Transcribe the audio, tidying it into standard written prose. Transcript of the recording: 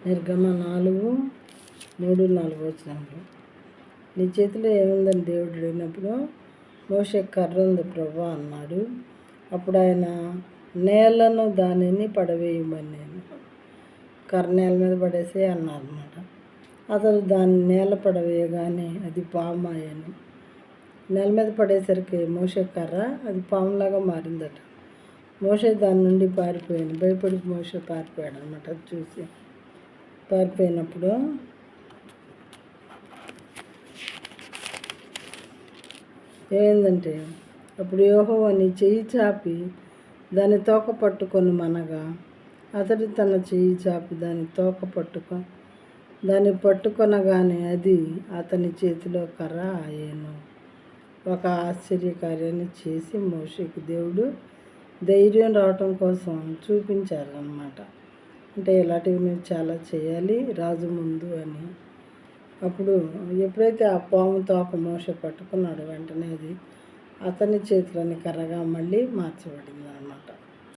నిర్గమ 4:3-4 వచనంలో నీ చేతిలో ఏముందని దేవుడు అడిగినప్పుడు మోషే కర్ర ఉంది ప్రభువా అన్నాడు. అప్పుడు ఆయన నేలను దానిని పడవేయమని నేను కర్ర నేల మీద పడేసే అన్నారన్నమాట. అతను దాన్ని నేల పడవేయగానే అది పాము అయ్యాను. నేల మీద పడేసరికి మోషే కర్ర అది పాములాగా మారిందట. మోషే దాని నుండి పారిపోయాను. భయపడి మోషే పారిపోయాడు అనమాట. అది చూసి పారిపోయినప్పుడు ఏమైందంటే అప్పుడు యెహోవా నీ చెయ్యి చాపి దాని తోక పట్టుకొని మనగా అతడు తన చెయ్యి చాపి దాని తోక దాన్ని పట్టుకొనగానే అది అతని చేతిలో కర్ర అయ్యాను. ఒక ఆశ్చర్యకార్యాన్ని చేసి మోషేకి దేవుడు ధైర్యం రావటం కోసం చూపించాలన్నమాట. అంటే ఇలాంటివి నువ్వు చాలా చేయాలి రాజు ముందు అని. అప్పుడు ఎప్పుడైతే ఆ పాము తోక మోషే పట్టుకున్నాడో వెంటనే అది అతని చేతిలోని కర్రగా మళ్ళీ మార్చబడింది అన్నమాట.